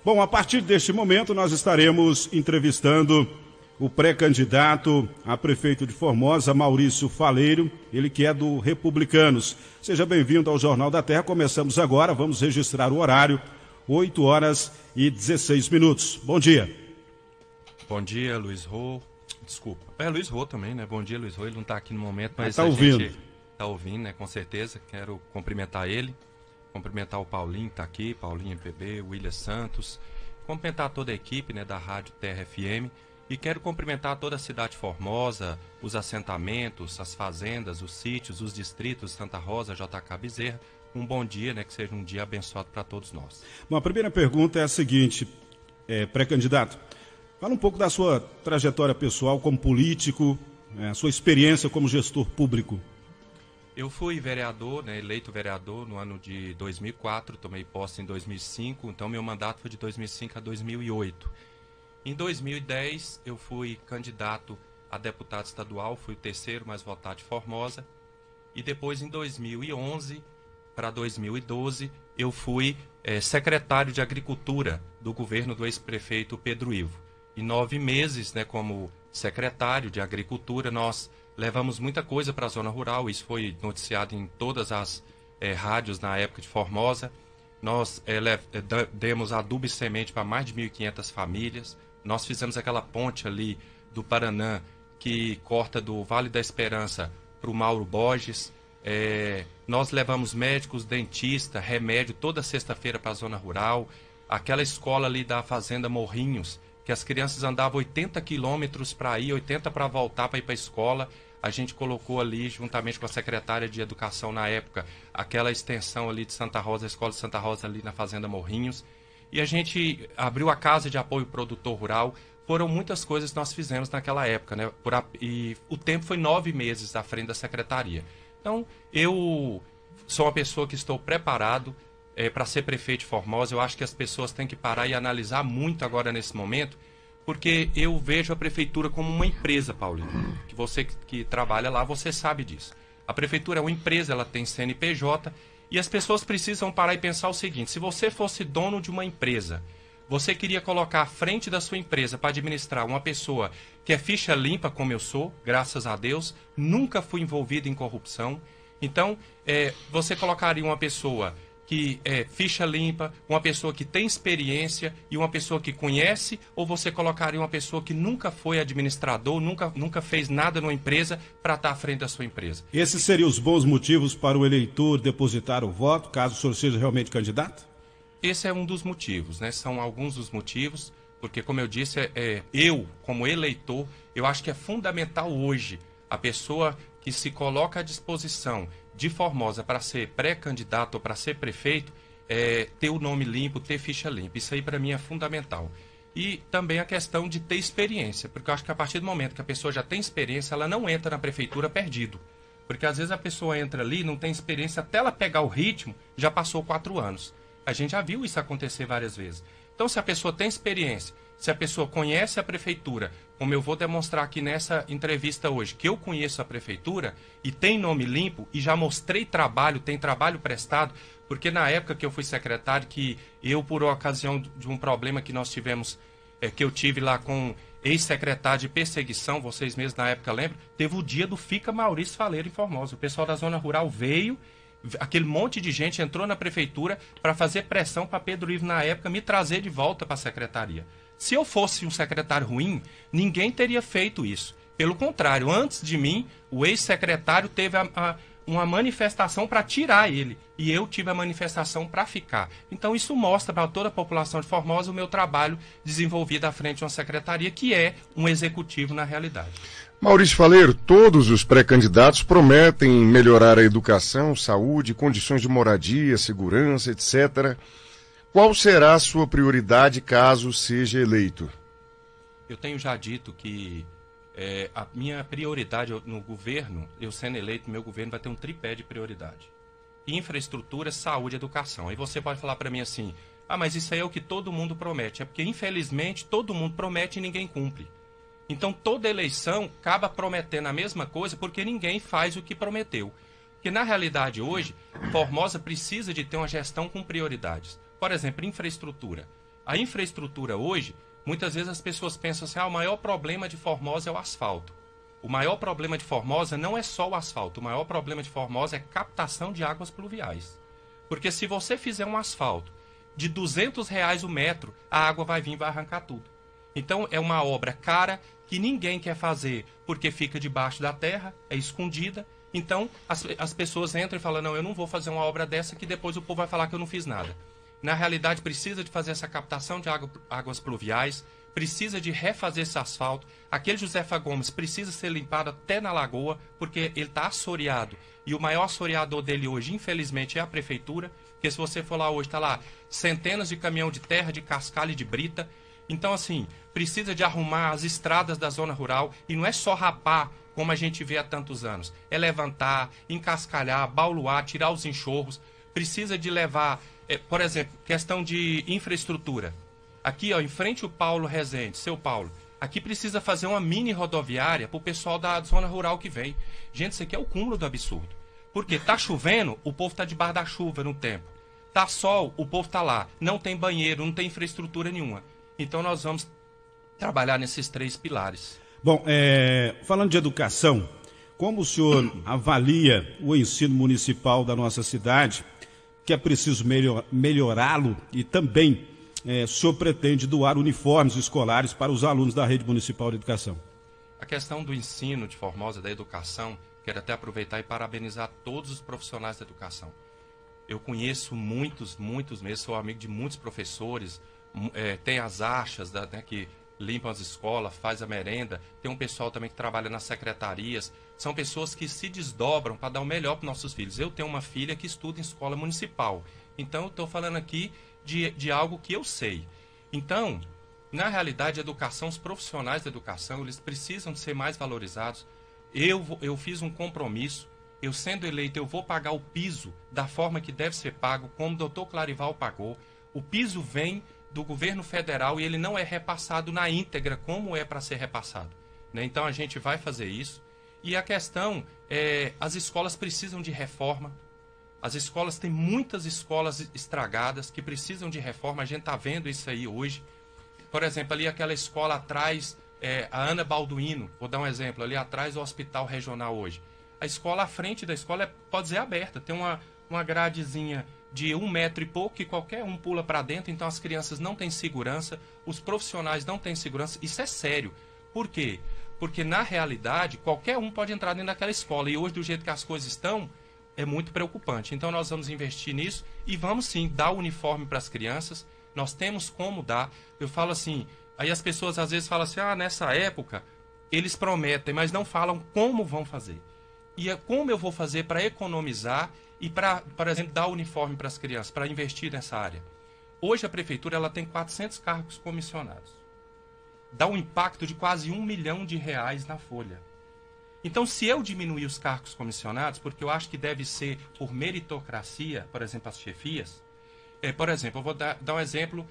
Bom, a partir deste momento nós estaremos entrevistando o pré-candidato a prefeito de Formosa, Maurício Faleiro, ele que é do Republicanos. Seja bem-vindo ao Jornal da Terra. Começamos agora, vamos registrar o horário, 8h16. Bom dia. Bom dia, Luiz Rô. Desculpa. Luiz Rô também, né? Bom dia, Luiz Rô. Ele não está aqui no momento, mas tá ouvindo. Gente está ouvindo, né? Com certeza. Quero cumprimentar ele, cumprimentar o Paulinho que está aqui, Paulinho MPB, o William Santos, cumprimentar toda a equipe, né, da Rádio Terra FM. E quero cumprimentar toda a cidade de Formosa, os assentamentos, as fazendas, os sítios, os distritos, Santa Rosa, JK Bezerra. Um bom dia, né? Que seja um dia abençoado para todos nós. Bom, a primeira pergunta é a seguinte, pré-candidato. Fala um pouco da sua trajetória pessoal como político, a sua experiência como gestor público. Eu fui vereador, né, eleito vereador no ano de 2004, tomei posse em 2005, então meu mandato foi de 2005 a 2008. Em 2010, eu fui candidato a deputado estadual, fui o terceiro mais votado de Formosa. E depois, em 2011 para 2012, eu fui secretário de Agricultura do governo do ex-prefeito Pedro Ivo. Em 9 meses, né, como secretário de Agricultura, nós levamos muita coisa para a zona rural. Isso foi noticiado em todas as rádios na época de Formosa. Nós demos adubo e semente para mais de 1.500 famílias. Nós fizemos aquela ponte ali do Paraná que corta do Vale da Esperança para o Mauro Borges. Nós levamos médicos, dentista, remédio toda sexta-feira para a zona rural. Aquela escola ali da Fazenda Morrinhos, que as crianças andavam 80 quilômetros para ir, 80 para voltar para ir para a escola. A gente colocou ali, juntamente com a secretária de Educação na época, aquela extensão ali de Santa Rosa, a escola de Santa Rosa ali na Fazenda Morrinhos. E a gente abriu a Casa de Apoio Produtor Rural. Foram muitas coisas que nós fizemos naquela época, né? E o tempo foi 9 meses à frente da secretaria. Então, eu sou uma pessoa que estou preparado para ser prefeito de Formosa. Eu acho que as pessoas têm que parar e analisar muito agora nesse momento, porque eu vejo a prefeitura como uma empresa, Paulinho. Que você que trabalha lá, você sabe disso. A prefeitura é uma empresa, ela tem CNPJ. E as pessoas precisam parar e pensar o seguinte: se você fosse dono de uma empresa, você queria colocar à frente da sua empresa para administrar uma pessoa que é ficha limpa, como eu sou, graças a Deus, nunca fui envolvido em corrupção. Então, você colocaria uma pessoa que é ficha limpa, uma pessoa que tem experiência e uma pessoa que conhece, ou você colocaria uma pessoa que nunca foi administrador, nunca fez nada numa empresa para estar à frente da sua empresa? Esses seriam os bons motivos para o eleitor depositar o voto, caso o senhor seja realmente candidato? Esse é um dos motivos, né? São alguns dos motivos, porque, como eu disse, eu, como eleitor, eu acho que é fundamental hoje a pessoa que se coloca à disposição de Formosa para ser pré-candidato ou para ser prefeito, ter o nome limpo, ter ficha limpa. Isso aí para mim é fundamental. E também a questão de ter experiência, porque eu acho que a partir do momento que a pessoa já tem experiência, ela não entra na prefeitura perdido. Porque às vezes a pessoa entra ali, não tem experiência, até ela pegar o ritmo, já passou 4 anos. A gente já viu isso acontecer várias vezes. Então, se a pessoa tem experiência, se a pessoa conhece a prefeitura, como eu vou demonstrar aqui nessa entrevista hoje, que eu conheço a prefeitura e tem nome limpo e já mostrei trabalho, tem trabalho prestado, porque na época que eu fui secretário, que eu, por ocasião de um problema que nós tivemos, que eu tive lá com ex-secretário de perseguição, vocês mesmos na época lembram, teve o dia do Fica Maurício Faleiro em Formosa. O pessoal da zona rural veio, aquele monte de gente entrou na prefeitura para fazer pressão para Pedro Ivo, na época, me trazer de volta para a secretaria. Se eu fosse um secretário ruim, ninguém teria feito isso. Pelo contrário, antes de mim, o ex-secretário teve uma manifestação para tirar ele. E eu tive a manifestação para ficar. Então isso mostra para toda a população de Formosa o meu trabalho desenvolvido à frente de uma secretaria, que é um executivo na realidade. Maurício Faleiro, todos os pré-candidatos prometem melhorar a educação, saúde, condições de moradia, segurança, etc. Qual será a sua prioridade caso seja eleito? Eu tenho já dito que a minha prioridade no governo, eu sendo eleito, meu governo vai ter um tripé de prioridade: infraestrutura, saúde e educação. Aí você pode falar para mim assim: mas isso aí é o que todo mundo promete. É porque, infelizmente, todo mundo promete e ninguém cumpre. Então, toda eleição acaba prometendo a mesma coisa porque ninguém faz o que prometeu. Porque, na realidade, hoje, Formosa precisa de ter uma gestão com prioridades. Por exemplo, infraestrutura. A infraestrutura hoje, muitas vezes as pessoas pensam assim, o maior problema de Formosa é o asfalto. O maior problema de Formosa não é só o asfalto, o maior problema de Formosa é captação de águas pluviais. Porque se você fizer um asfalto de R$200 o metro, a água vai vir e vai arrancar tudo. Então é uma obra cara que ninguém quer fazer porque fica debaixo da terra, é escondida. Então as pessoas entram e falam, não, eu não vou fazer uma obra dessa que depois o povo vai falar que eu não fiz nada. Na realidade precisa de fazer essa captação de águas pluviais, precisa de refazer esse asfalto. Aquele Josefa Gomes precisa ser limpado até na lagoa, porque ele está assoreado. E o maior assoreador dele hoje, infelizmente, é a prefeitura. Porque se você for lá hoje, está lá centenas de caminhão de terra, de cascalho e de brita. Então, assim, precisa de arrumar as estradas da zona rural. E não é só rapar, como a gente vê há tantos anos. É levantar, encascalhar, bauloar, tirar os enxurros. Precisa de levar, por exemplo, questão de infraestrutura. Aqui, ó, em frente ao Paulo Rezende, seu Paulo, aqui precisa fazer uma mini rodoviária para o pessoal da zona rural que vem. Gente, isso aqui é o cúmulo do absurdo. Porque tá chovendo, o povo tá debaixo da chuva no tempo. Tá sol, o povo tá lá. Não tem banheiro, não tem infraestrutura nenhuma. Então nós vamos trabalhar nesses 3 pilares. Bom, falando de educação, como o senhor avalia o ensino municipal da nossa cidade, que é preciso melhorá-lo e também o senhor pretende doar uniformes escolares para os alunos da Rede Municipal de Educação? A questão do ensino de Formosa, da educação, quero até aproveitar e parabenizar todos os profissionais da educação. Eu conheço muitos mesmo, sou amigo de muitos professores, tem as achas que limpam as escolas, faz a merenda, tem um pessoal também que trabalha nas secretarias, são pessoas que se desdobram para dar o melhor para os nossos filhos. Eu tenho uma filha que estuda em escola municipal, então eu estou falando aqui de algo que eu sei. Então, na realidade, a educação, os profissionais da educação, eles precisam de ser mais valorizados. Eu fiz um compromisso, eu sendo eleito, eu vou pagar o piso da forma que deve ser pago, como o doutor Clarival pagou. O piso vem do governo federal e ele não é repassado na íntegra como é para ser repassado, né? Então a gente vai fazer isso. E a questão as escolas precisam de reforma. As escolas, tem muitas escolas estragadas que precisam de reforma, a gente está vendo isso aí hoje. Por exemplo, ali aquela escola atrás, a Ana Balduino, vou dar um exemplo, ali atrás do Hospital Regional hoje. A escola, à frente da escola pode ser aberta, tem uma gradezinha de 1 metro e pouco que qualquer um pula para dentro, então as crianças não têm segurança, os profissionais não têm segurança, isso é sério. Por quê? Porque na realidade qualquer um pode entrar dentro daquela escola e hoje do jeito que as coisas estão, é muito preocupante. Então nós vamos investir nisso e vamos sim dar o uniforme para as crianças, nós temos como dar. Eu falo assim, aí as pessoas às vezes falam assim, nessa época eles prometem, mas não falam como vão fazer. E como eu vou fazer para economizar e para, por exemplo, dar uniforme para as crianças, para investir nessa área. Hoje a prefeitura ela tem 400 cargos comissionados. Dá um impacto de quase R$1 milhão na folha. Então, se eu diminuir os cargos comissionados, porque eu acho que deve ser por meritocracia, por exemplo, as chefias, por exemplo, eu vou dar um exemplo,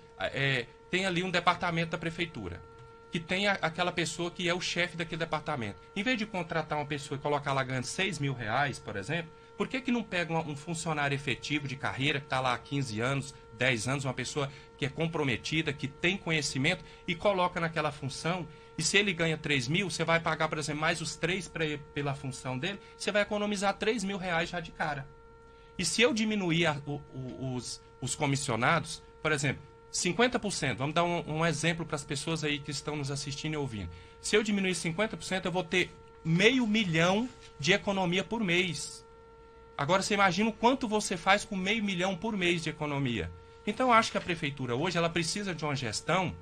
tem ali um departamento da prefeitura, que tem aquela pessoa que é o chefe daquele departamento. Em vez de contratar uma pessoa e colocar lá ganhando R$6 mil, por exemplo, por que não pega um funcionário efetivo de carreira, que está lá há 15 anos, 10 anos, uma pessoa que é comprometida, que tem conhecimento, e coloca naquela função, e se ele ganha 3 mil, você vai pagar, por exemplo, mais os 3 pela função dele, você vai economizar R$3 mil já de cara. E se eu diminuir os comissionados, por exemplo, 50%, vamos dar um exemplo para as pessoas aí que estão nos assistindo e ouvindo. Se eu diminuir 50%, eu vou ter R$500 mil de economia por mês. Agora você imagina o quanto você faz com R$500 mil por mês de economia. Então eu acho que a prefeitura hoje ela precisa de uma gestão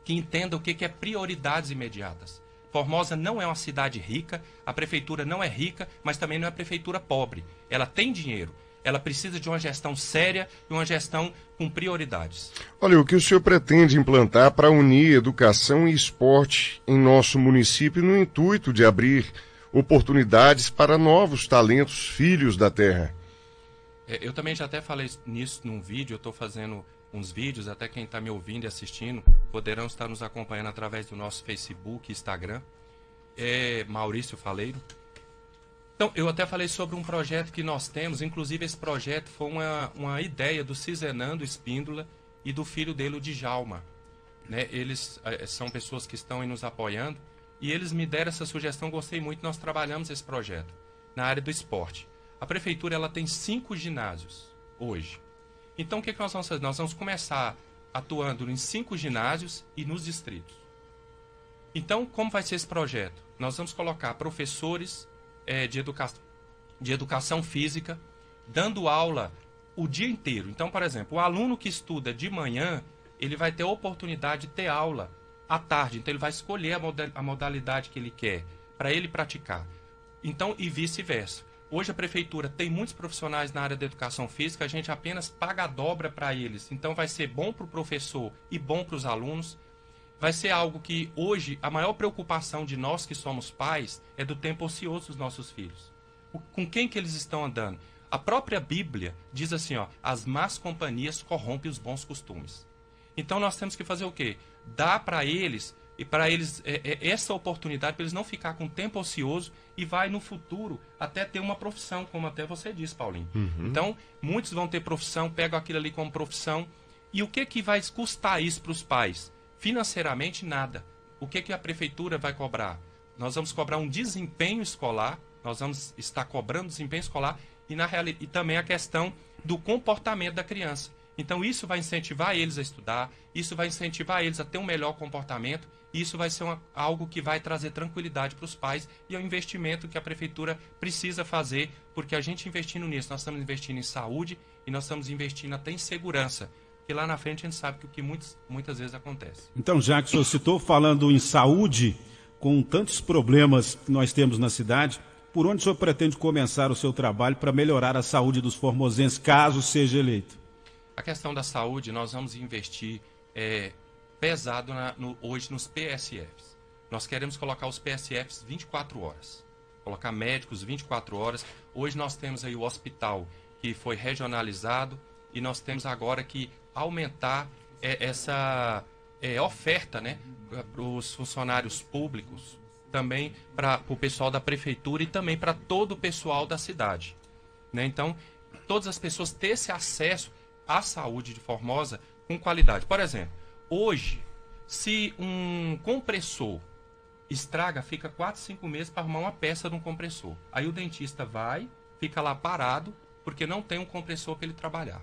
que entenda o que é prioridades imediatas. Formosa não é uma cidade rica, a prefeitura não é rica, mas também não é prefeitura pobre. Ela tem dinheiro. Ela precisa de uma gestão séria e uma gestão com prioridades. Olha, o que o senhor pretende implantar para unir educação e esporte em nosso município no intuito de abrir oportunidades para novos talentos, filhos da terra? Eu também já até falei nisso num vídeo, eu estou fazendo uns vídeos, até quem está me ouvindo e assistindo, poderão estar nos acompanhando através do nosso Facebook e Instagram. Maurício Faleiro. Então, eu até falei sobre um projeto que nós temos, inclusive esse projeto foi uma ideia do Cizenando Espíndola, e do filho dele, o Djalma. Né? Eles são pessoas que estão aí nos apoiando e eles me deram essa sugestão, gostei muito, nós trabalhamos esse projeto na área do esporte. A prefeitura ela tem 5 ginásios hoje. Então o que nós vamos fazer? Nós vamos começar atuando em 5 ginásios e nos distritos. Então, como vai ser esse projeto? Nós vamos colocar professores de educação física dando aula o dia inteiro. Então, por exemplo, o aluno que estuda de manhã, ele vai ter a oportunidade de ter aula à tarde. Então, ele vai escolher a modalidade que ele quer para ele praticar. Então, e vice-versa. Hoje a prefeitura tem muitos profissionais na área da educação física, a gente apenas paga a dobra para eles. Então, vai ser bom para o professor e bom para os alunos. Vai ser algo que hoje a maior preocupação de nós que somos pais é do tempo ocioso dos nossos filhos. Com quem que eles estão andando? A própria Bíblia diz assim, ó, as más companhias corrompem os bons costumes. Então nós temos que fazer o quê? Dar para eles essa oportunidade para eles não ficar com tempo ocioso e vai no futuro até ter uma profissão, como até você disse, Paulinho. Então muitos vão ter profissão, pegam aquilo ali como profissão. E o que vai custar isso para os pais? Financeiramente, nada. O que a prefeitura vai cobrar? Nós vamos cobrar um desempenho escolar, nós vamos estar cobrando desempenho escolar e também a questão do comportamento da criança. Então isso vai incentivar eles a estudar, isso vai incentivar eles a ter um melhor comportamento, e isso vai ser algo que vai trazer tranquilidade para os pais e é um investimento que a prefeitura precisa fazer, porque a gente investindo nisso, nós estamos investindo em saúde e nós estamos investindo até em segurança. Porque lá na frente a gente sabe que o que muitas vezes acontece. Então, já que o senhor citou, falando em saúde, com tantos problemas que nós temos na cidade, por onde o senhor pretende começar o seu trabalho para melhorar a saúde dos formosenses, caso seja eleito? A questão da saúde, nós vamos investir pesado hoje nos PSFs. Nós queremos colocar os PSFs 24 horas. Colocar médicos 24 horas. Hoje nós temos aí o hospital que foi regionalizado e nós temos agora que aumentar essa oferta, né, para os funcionários públicos, também para o pessoal da prefeitura e também para todo o pessoal da cidade. Né? Então, todas as pessoas ter esse acesso à saúde de Formosa com qualidade. Por exemplo, hoje, se um compressor estraga, fica 4, 5 meses para arrumar uma peça de um compressor. Aí o dentista vai, fica lá parado, porque não tem um compressor para ele trabalhar.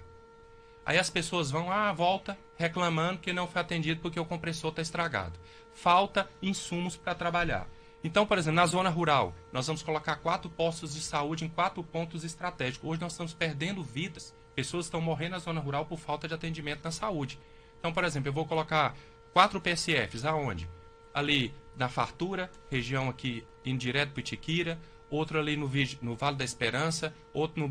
Aí as pessoas vão, volta, reclamando que não foi atendido porque o compressor está estragado. Falta insumos para trabalhar. Então, por exemplo, na zona rural, nós vamos colocar 4 postos de saúde em 4 pontos estratégicos. Hoje nós estamos perdendo vidas. Pessoas estão morrendo na zona rural por falta de atendimento na saúde. Então, por exemplo, eu vou colocar 4 PSFs, aonde? Ali na Fartura, região aqui indo direto para Itiquira, outro ali no Vale da Esperança, outro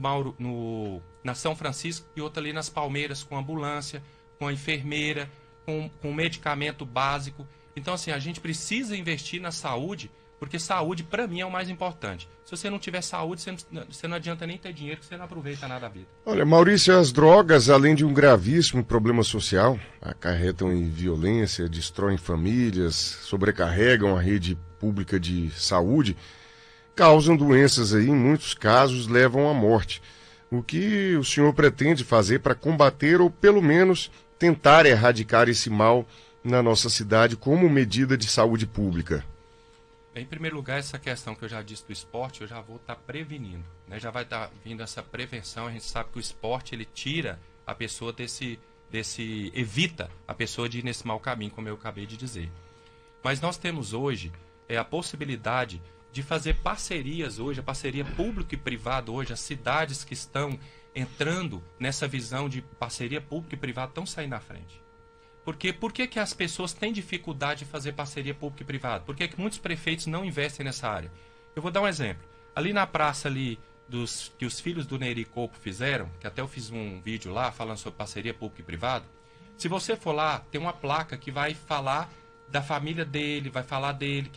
na São Francisco e outro ali nas Palmeiras, com ambulância, com a enfermeira, com medicamento básico. Então, assim, a gente precisa investir na saúde, porque saúde, para mim, é o mais importante. Se você não tiver saúde, você não adianta nem ter dinheiro, que você não aproveita nada da vida. Olha, Maurício, as drogas, além de um gravíssimo problema social, acarretam em violência, destroem famílias, sobrecarregam a rede pública de saúde, causam doenças aí, em muitos casos levam à morte. O que o senhor pretende fazer para combater ou pelo menos tentar erradicar esse mal na nossa cidade como medida de saúde pública? Em primeiro lugar, essa questão que eu já disse do esporte, eu já vou estar prevenindo, né? Já vai estar vindo essa prevenção. A gente sabe que o esporte ele tira a pessoa evita a pessoa de ir nesse mau caminho, como eu acabei de dizer. Mas nós temos hoje a possibilidade de fazer parcerias hoje, a parceria público e privado hoje, as cidades que estão entrando nessa visão de parceria público e privado estão saindo na frente. Porque por que as pessoas têm dificuldade de fazer parceria público e privado? Por que muitos prefeitos não investem nessa área? Eu vou dar um exemplo. Ali na praça ali que os filhos do Neri Copo fizeram, que até eu fiz um vídeo lá falando sobre parceria público e privado, se você for lá, tem uma placa que vai falar da família dele, vai falar dele,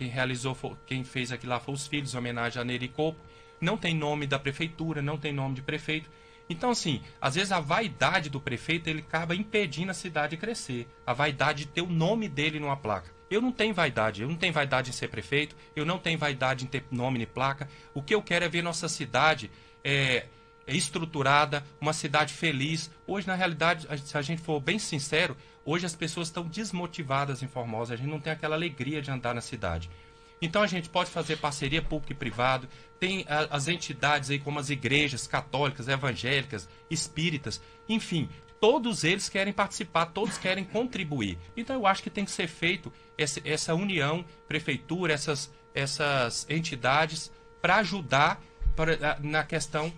quem fez aquilo lá foi os filhos, em homenagem a Neri Copo. Não tem nome da prefeitura, não tem nome de prefeito. Então, assim, às vezes a vaidade do prefeito, ele acaba impedindo a cidade de crescer. A vaidade de ter o nome dele numa placa. Eu não tenho vaidade em ser prefeito, eu não tenho vaidade em ter nome em placa. O que eu quero é ver nossa cidade estruturada, uma cidade feliz. Hoje, na realidade, se a gente for bem sincero, hoje as pessoas estão desmotivadas em Formosa, a gente não tem aquela alegria de andar na cidade. Então a gente pode fazer parceria pública e privada, tem as entidades aí como as igrejas católicas, evangélicas, espíritas, enfim, todos eles querem participar, todos querem contribuir. Então eu acho que tem que ser feito essa união, prefeitura, essas entidades, para ajudar na questão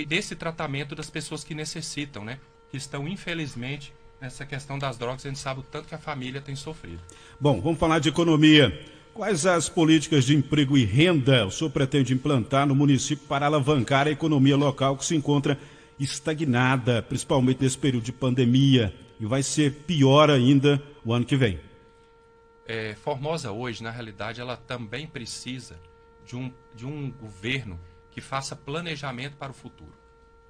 desse tratamento das pessoas que necessitam, né? Que estão, infelizmente, nessa questão das drogas, a gente sabe o tanto que a família tem sofrido. Bom, vamos falar de economia. Quais as políticas de emprego e renda o senhor pretende implantar no município para alavancar a economia local que se encontra estagnada, principalmente nesse período de pandemia, e vai ser pior ainda o ano que vem? Formosa hoje, na realidade, ela também precisa de um governo que faça planejamento para o futuro.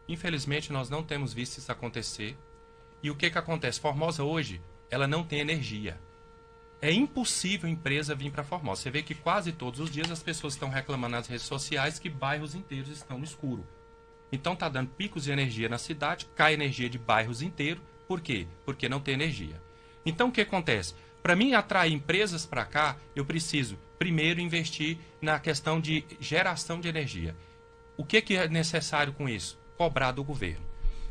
Infelizmente, nós não temos visto isso acontecer. E o que acontece? Formosa hoje, ela não tem energia. É impossível a empresa vir para Formosa. Você vê que quase todos os dias as pessoas estão reclamando nas redes sociais que bairros inteiros estão no escuro. Então está dando picos de energia na cidade, cai energia de bairros inteiros. Por quê? Porque não tem energia. Então o que acontece? Para mim atrair empresas para cá, eu preciso primeiro investir na questão de geração de energia. O que é necessário com isso? Cobrar do governo.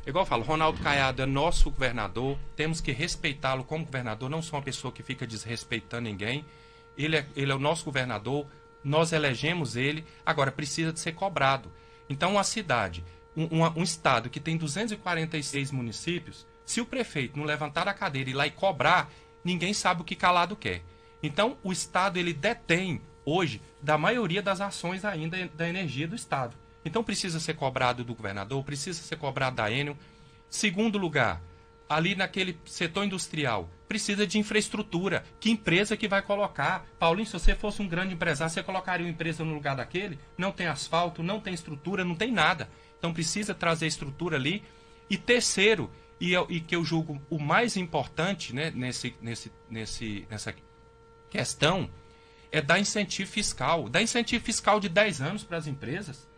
Igual eu falo, Ronaldo Caiado é nosso governador, temos que respeitá-lo como governador, não sou uma pessoa que fica desrespeitando ninguém. Ele é o nosso governador, nós elegemos ele, agora precisa de ser cobrado. Então, uma cidade, um estado que tem 246 municípios, se o prefeito não levantar a cadeira e ir lá e cobrar, ninguém sabe o que calado quer. Então, o estado ele detém, hoje, da maioria das ações ainda da energia do estado. Então precisa ser cobrado do governador, precisa ser cobrado da Enel. Segundo lugar, ali naquele setor industrial, precisa de infraestrutura. Que empresa que vai colocar? Paulinho, se você fosse um grande empresário, você colocaria uma empresa no lugar daquele? Não tem asfalto, não tem estrutura, não tem nada. Então precisa trazer estrutura ali. E terceiro, e que eu julgo o mais importante, né, nessa questão, é dar incentivo fiscal. Dar incentivo fiscal de 10 anos para as empresas.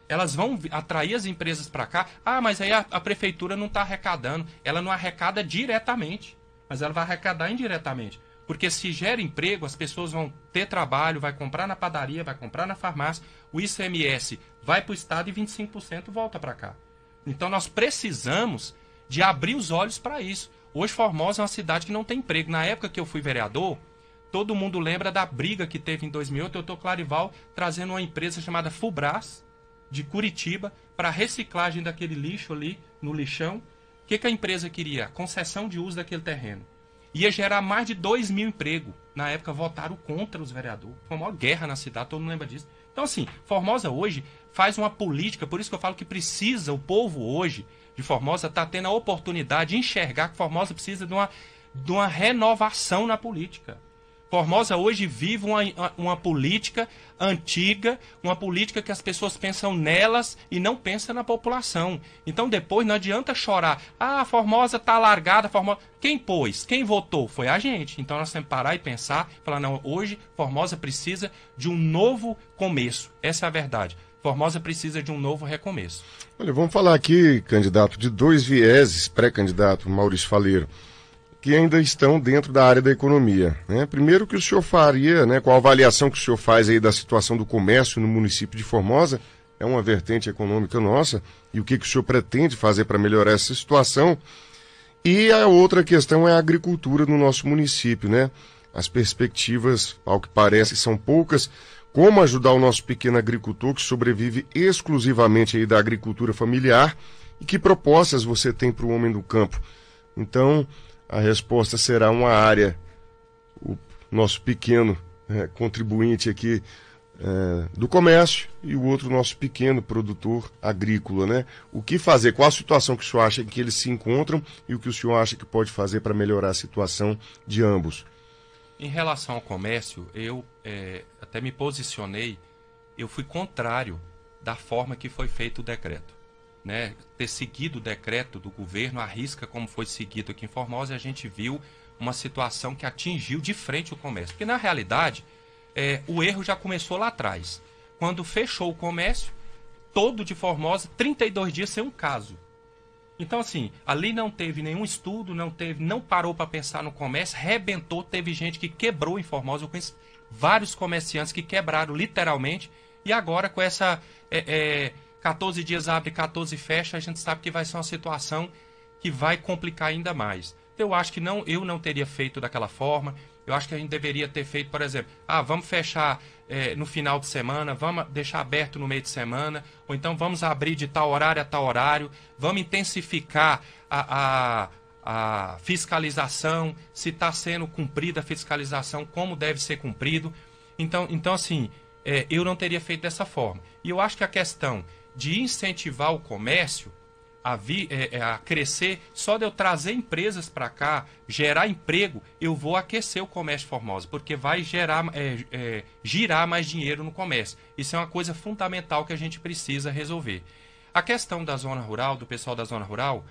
Elas vão atrair as empresas para cá. Ah, mas aí a prefeitura não está arrecadando. Ela não arrecada diretamente, mas ela vai arrecadar indiretamente. Porque se gera emprego, as pessoas vão ter trabalho, vai comprar na padaria, vai comprar na farmácia, o ICMS vai para o Estado e 25% volta para cá. Então nós precisamos de abrir os olhos para isso. Hoje Formosa é uma cidade que não tem emprego. Na época que eu fui vereador, todo mundo lembra da briga que teve em 2008. Eu estou Clarival trazendo uma empresa chamada Fubras, de Curitiba, para reciclagem daquele lixo ali no lixão. O que a empresa queria? Concessão de uso daquele terreno. Ia gerar mais de 2.000 empregos. Na época votaram contra os vereadores. Foi uma maior guerra na cidade, todo mundo lembra disso. Então assim, Formosa hoje faz uma política, por isso que eu falo que precisa, o povo hoje de Formosa está tendo a oportunidade de enxergar que Formosa precisa de uma renovação na política. Formosa hoje vive uma política antiga, uma política que as pessoas pensam nelas e não pensam na população. Então depois não adianta chorar. Ah, Formosa está largada, Formosa... Quem pôs? Quem votou? Foi a gente. Então nós temos que parar e pensar, falar, não, hoje Formosa precisa de um novo começo. Essa é a verdade. Formosa precisa de um novo recomeço. Olha, vamos falar aqui, candidato, de dois vieses, pré-candidato Maurício Faleiro, que ainda estão dentro da área da economia, né? Primeiro, o que o senhor faria, né, qual a avaliação que o senhor faz aí da situação do comércio no município de Formosa, é uma vertente econômica nossa, e o que o senhor pretende fazer para melhorar essa situação? E a outra questão é a agricultura no nosso município, né? As perspectivas, ao que parece, são poucas. Como ajudar o nosso pequeno agricultor que sobrevive exclusivamente aí da agricultura familiar, e que propostas você tem para o homem do campo? Então, a resposta será uma área, o nosso pequeno contribuinte aqui do comércio e o outro nosso pequeno produtor agrícola, né? O que fazer? Qual a situação que o senhor acha que eles se encontram e o que o senhor acha que pode fazer para melhorar a situação de ambos? Em relação ao comércio, eu até me posicionei, eu fui contrário da forma que foi feito o decreto. Né, ter seguido o decreto do governo, à risca como foi seguido aqui em Formosa, e a gente viu uma situação que atingiu de frente o comércio. Porque, na realidade, o erro já começou lá atrás. Quando fechou o comércio, todo de Formosa, 32 dias sem um caso. Então, assim, ali não teve nenhum estudo, não parou para pensar no comércio, rebentou, teve gente que quebrou em Formosa. Eu conheço vários comerciantes que quebraram literalmente, e agora com essa 14 dias abre, 14 fecha, a gente sabe que vai ser uma situação que vai complicar ainda mais. Eu acho que eu não teria feito daquela forma. Eu acho que a gente deveria ter feito, por exemplo, vamos fechar no final de semana, vamos deixar aberto no meio de semana, ou então vamos abrir de tal horário a tal horário, vamos intensificar a fiscalização, se está sendo cumprida a fiscalização, como deve ser cumprido. Então assim, eu não teria feito dessa forma. E eu acho que a questão de incentivar o comércio a crescer, só de eu trazer empresas para cá, gerar emprego, eu vou aquecer o comércio de Formosa, porque vai girar mais dinheiro no comércio. Isso é uma coisa fundamental que a gente precisa resolver. A questão da zona rural, do pessoal da zona rural,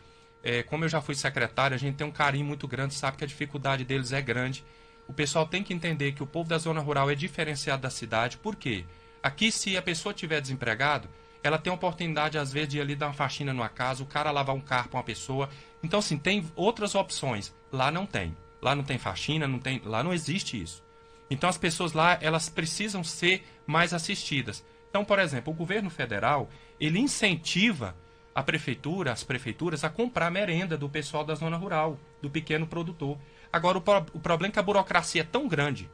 como eu já fui secretário, a gente tem um carinho muito grande, sabe que a dificuldade deles é grande. O pessoal tem que entender que o povo da zona rural é diferenciado da cidade. Por quê? Aqui, se a pessoa estiver desempregado, ela tem a oportunidade, às vezes, de ir ali dar uma faxina numa casa, o cara lavar um carro para uma pessoa. Então, assim, tem outras opções. Lá não tem. Lá não tem faxina, lá não existe isso. Então, as pessoas lá, elas precisam ser mais assistidas. Então, por exemplo, o governo federal, ele incentiva a prefeitura, as prefeituras, a comprar merenda do pessoal da zona rural, do pequeno produtor. Agora, o problema é que a burocracia é tão grande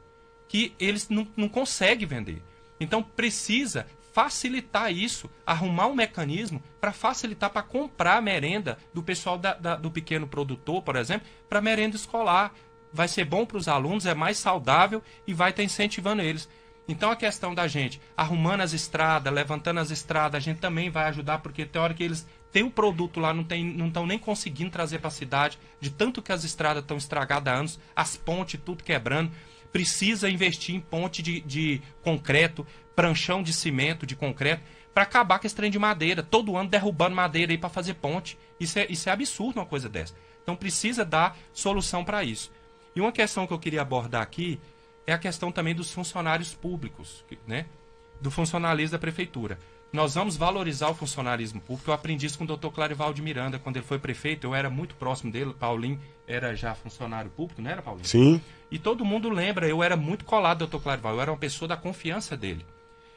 que eles não conseguem vender. Então, precisa facilitar isso, arrumar um mecanismo para facilitar, para comprar a merenda do pessoal do pequeno produtor, por exemplo, para merenda escolar. Vai ser bom para os alunos, é mais saudável e vai estar incentivando eles. Então a questão da gente arrumando as estradas, levantando as estradas, a gente também vai ajudar, porque tem hora que eles têm o produto lá, não estão nem conseguindo trazer para a cidade, de tanto que as estradas estão estragadas há anos, as pontes tudo quebrando. Precisa investir em ponte de concreto, pranchão de cimento, de concreto, para acabar com esse trem de madeira. Todo ano derrubando madeira aí para fazer ponte. Isso é absurdo, uma coisa dessa. Então precisa dar solução para isso. E uma questão que eu queria abordar aqui é a questão também dos funcionários públicos, né? Do funcionalismo da prefeitura. Nós vamos valorizar o funcionalismo público. Eu aprendi isso com o Dr. Clarival de Miranda, quando ele foi prefeito. Eu era muito próximo dele. Paulinho era já funcionário público, não era, Paulinho? Sim. E todo mundo lembra, eu era muito colado do Dr. Clarival. Eu era uma pessoa da confiança dele.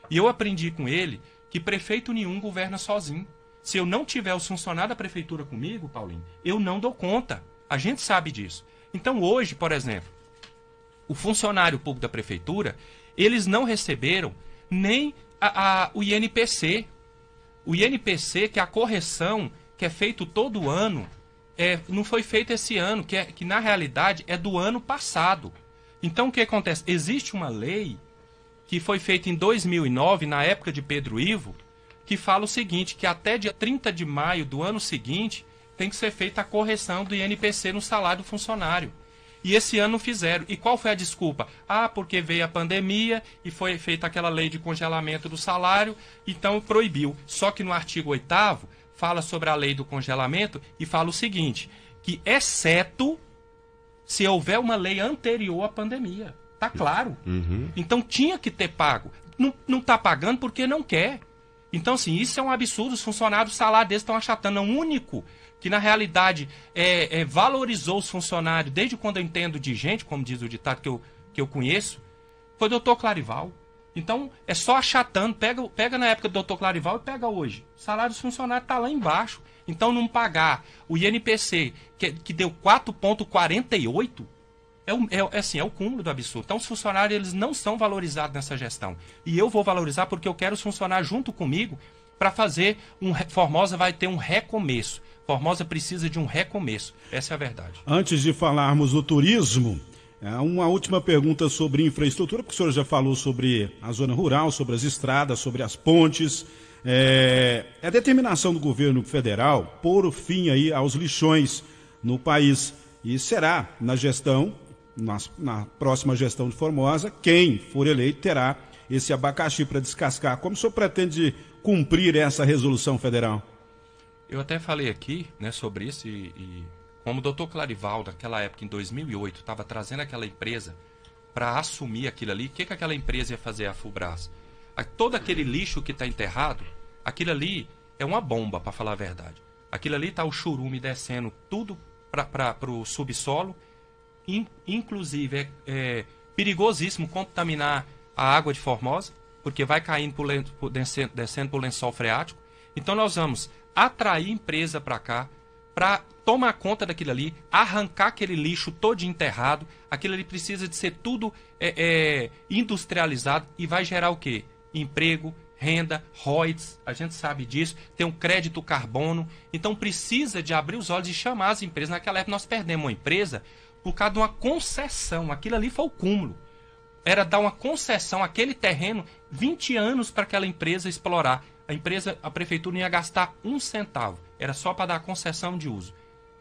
E eu aprendi com ele que prefeito nenhum governa sozinho. Se eu não tiver os funcionários da prefeitura comigo, Paulinho, eu não dou conta. A gente sabe disso. Então hoje, por exemplo, o funcionário público da prefeitura, eles não receberam nem o INPC. O INPC, que é a correção que é feito todo ano, não foi feito esse ano, que na realidade é do ano passado. Então o que acontece? Existe uma lei que foi feita em 2009, na época de Pedro Ivo, que fala o seguinte, que até dia 30 de maio do ano seguinte tem que ser feita a correção do INPC no salário do funcionário. E esse ano não fizeram. E qual foi a desculpa? Porque veio a pandemia e foi feita aquela lei de congelamento do salário, então proibiu. Só que no artigo 8º fala sobre a lei do congelamento e fala o seguinte, que exceto se houver uma lei anterior à pandemia. Tá claro. Uhum. Então tinha que ter pago. Não está pagando porque não quer. Então, assim, isso é um absurdo. Os funcionários, o salário deles estão achatando. É o único que, na realidade, valorizou os funcionários desde quando eu entendo de gente, como diz o ditado que eu conheço, foi o Dr. Clarival. Então, é só achatando. Pega na época do Dr. Clarival e pega hoje. O salário dos funcionários está lá embaixo. Então, não pagar o INPC, que deu 4,48, é o cúmulo do absurdo. Então, os funcionários eles não são valorizados nessa gestão. E eu vou valorizar porque eu quero os funcionários junto comigo para fazer Formosa vai ter um recomeço. Formosa precisa de um recomeço. Essa é a verdade. Antes de falarmos do turismo, uma última pergunta sobre infraestrutura, porque o senhor já falou sobre a zona rural, sobre as estradas, sobre as pontes. É determinação do governo federal pôr fim aí aos lixões no país. E será na gestão, na próxima gestão de Formosa, quem for eleito terá esse abacaxi para descascar. Como o senhor pretende cumprir essa resolução federal? Eu até falei aqui, né, sobre isso e como o doutor Clarival, naquela época, em 2008, estava trazendo aquela empresa para assumir aquilo ali, o que aquela empresa ia fazer, a Fulbras? Todo aquele lixo que está enterrado, aquilo ali é uma bomba, para falar a verdade. Aquilo ali tá o churume descendo tudo para o subsolo, inclusive é perigosíssimo contaminar a água de Formosa, porque vai caindo descendo por lençol freático. Então nós vamos atrair empresa para cá, para tomar conta daquilo ali, arrancar aquele lixo todo enterrado. Aquilo ali precisa de ser tudo industrializado e vai gerar o quê? Emprego, renda, royalties, a gente sabe disso, tem um crédito carbono. Então precisa de abrir os olhos e chamar as empresas. Naquela época nós perdemos uma empresa por causa de uma concessão. Aquilo ali foi o cúmulo. Era dar uma concessão, aquele terreno, 20 anos para aquela empresa explorar. A prefeitura não ia gastar um centavo. Era só para dar concessão de uso.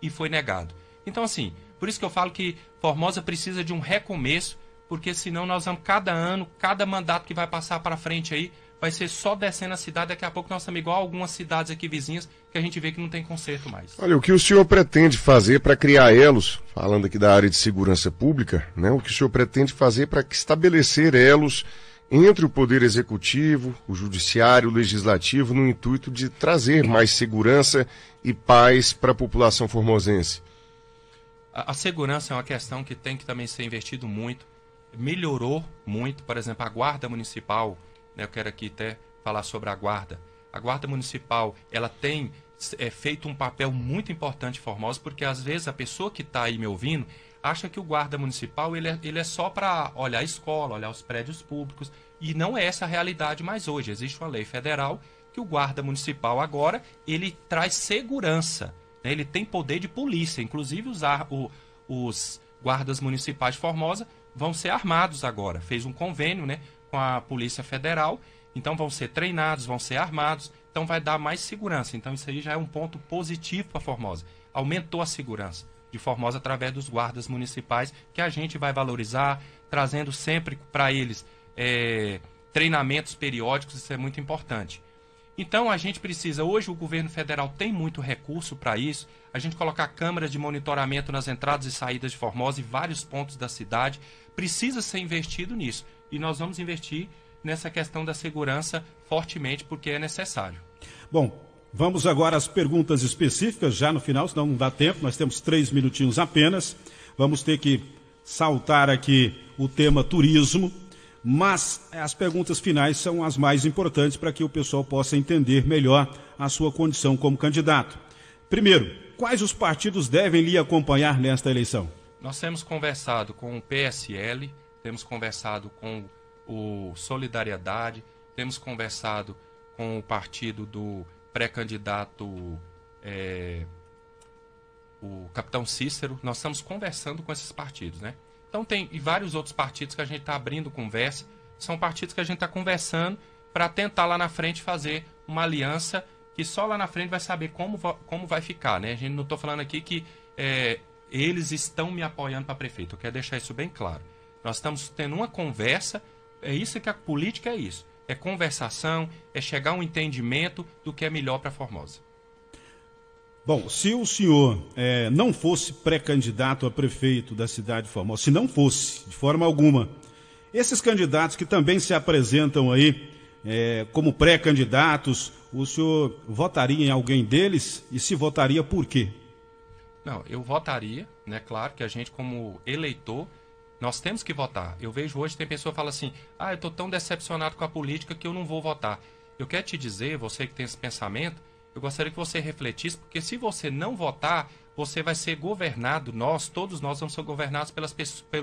E foi negado. Então, assim, por isso que eu falo que Formosa precisa de um recomeço, porque senão nós vamos, cada ano, cada mandato que vai passar para frente aí, vai ser só descendo a cidade. Daqui a pouco nós estamos igual a algumas cidades aqui vizinhas, que a gente vê que não tem conserto mais. Olha, o que o senhor pretende fazer para criar elos, falando aqui da área de segurança pública, né? O que o senhor pretende fazer para estabelecer elos entre o Poder Executivo, o Judiciário, o Legislativo, no intuito de trazer mais segurança e paz para a população formosense? A segurança é uma questão que tem que também ser investido muito. Melhorou muito, por exemplo, a Guarda Municipal, né, eu quero aqui até falar sobre a Guarda. A Guarda Municipal, ela tem feito um papel muito importante em Formosa, porque às vezes a pessoa que está aí me ouvindo acha que o guarda municipal ele é só para olhar a escola, olhar os prédios públicos, e não é essa a realidade mais hoje. Existe uma lei federal que o guarda municipal agora ele traz segurança, né? Ele tem poder de polícia, inclusive os guardas municipais de Formosa vão ser armados agora. Fez um convênio, né, com a Polícia Federal, então vão ser treinados, vão ser armados, então vai dar mais segurança. Então isso aí já é um ponto positivo para Formosa. Aumentou a segurança de Formosa através dos guardas municipais, que a gente vai valorizar, trazendo sempre para eles treinamentos periódicos. Isso é muito importante. Então a gente precisa, hoje o governo federal tem muito recurso para isso, a gente colocar câmeras de monitoramento nas entradas e saídas de Formosa e vários pontos da cidade, precisa ser investido nisso. E nós vamos investir nessa questão da segurança fortemente, porque é necessário. Bom, vamos agora às perguntas específicas, já no final, senão não dá tempo, nós temos 3 minutinhos apenas. Vamos ter que saltar aqui o tema turismo, mas as perguntas finais são as mais importantes para que o pessoal possa entender melhor a sua condição como candidato. Primeiro, quais os partidos devem lhe acompanhar nesta eleição? Nós temos conversado com o PSL, temos conversado com o Solidariedade, temos conversado com o partido do pré-candidato, o Capitão Cícero. Nós estamos conversando com esses partidos, né? Então tem vários outros partidos que a gente está abrindo conversa, são partidos que a gente está conversando para tentar lá na frente fazer uma aliança que só lá na frente vai saber como vai ficar, né? A gente não está falando aqui que eles estão me apoiando para prefeito, eu quero deixar isso bem claro. Nós estamos tendo uma conversa, é isso que a política é isso. É conversação, é chegar a um entendimento do que é melhor para Formosa. Bom, se o senhor não fosse pré-candidato a prefeito da cidade de Formosa, se não fosse, de forma alguma, esses candidatos que também se apresentam aí como pré-candidatos, o senhor votaria em alguém deles? E se votaria, por quê? Não, eu votaria, né? Claro que a gente, como eleitor, nós temos que votar. Eu vejo hoje, tem pessoa que fala assim, eu estou tão decepcionado com a política que eu não vou votar. Eu quero te dizer, você que tem esse pensamento, eu gostaria que você refletisse, porque se você não votar, você vai ser governado, todos nós vamos ser governados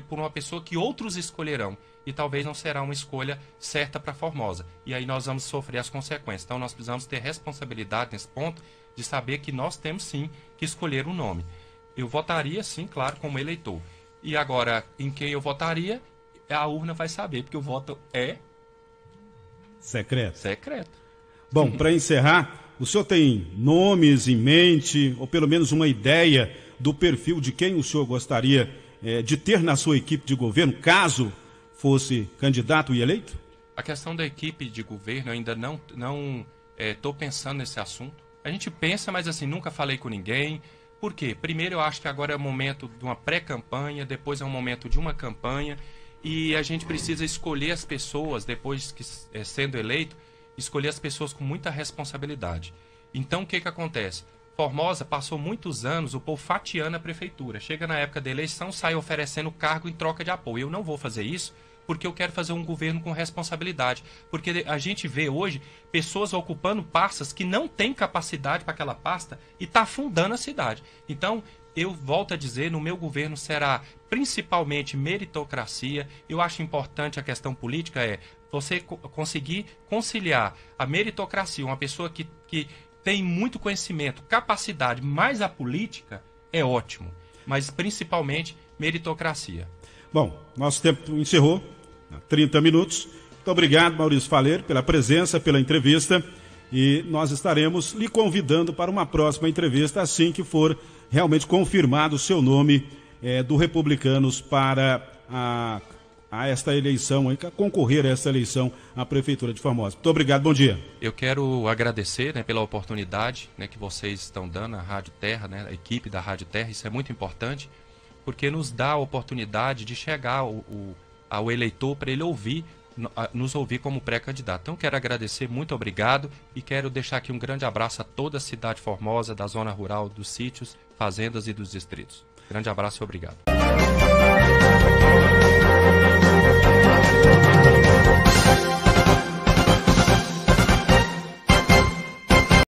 por uma pessoa que outros escolherão. E talvez não será uma escolha certa para Formosa. E aí nós vamos sofrer as consequências. Então nós precisamos ter responsabilidade nesse ponto, de saber que nós temos sim que escolher um nome. Eu votaria sim, claro, como eleitor. E agora, em quem eu votaria, a urna vai saber, porque o voto é secreto. Bom, para encerrar, o senhor tem nomes em mente, ou pelo menos uma ideia do perfil de quem o senhor gostaria de ter na sua equipe de governo, caso fosse candidato e eleito? A questão da equipe de governo, eu ainda não estou pensando nesse assunto. A gente pensa, mas assim, nunca falei com ninguém. Por quê? Primeiro, eu acho que agora é o momento de uma pré-campanha, depois é o momento de uma campanha, e a gente precisa escolher as pessoas, depois que sendo eleito, escolher as pessoas com muita responsabilidade. Então, o que acontece? Formosa passou muitos anos o povo fatiando a prefeitura. Chega na época da eleição, sai oferecendo cargo em troca de apoio. Eu não vou fazer isso porque eu quero fazer um governo com responsabilidade. Porque a gente vê hoje pessoas ocupando pastas que não têm capacidade para aquela pasta e está afundando a cidade. Então, eu volto a dizer, no meu governo será principalmente meritocracia. Eu acho importante a questão política você conseguir conciliar a meritocracia, uma pessoa que tem muito conhecimento, capacidade, mais a política, é ótimo. Mas principalmente meritocracia. Bom, nosso tempo encerrou, 30 minutos. Muito obrigado, Maurício Faleiro, pela presença, pela entrevista. E nós estaremos lhe convidando para uma próxima entrevista, assim que for realmente confirmado o seu nome do Republicanos para a esta eleição, a concorrer a esta eleição à Prefeitura de Formosa. Muito obrigado, bom dia. Eu quero agradecer, pela oportunidade, que vocês estão dando à Rádio Terra, a equipe da Rádio Terra. Isso é muito importante, porque nos dá a oportunidade de chegar ao eleitor para ele nos ouvir como pré-candidato. Então, quero agradecer, muito obrigado, e quero deixar aqui um grande abraço a toda a cidade Formosa, da zona rural, dos sítios, fazendas e dos distritos. Grande abraço e obrigado.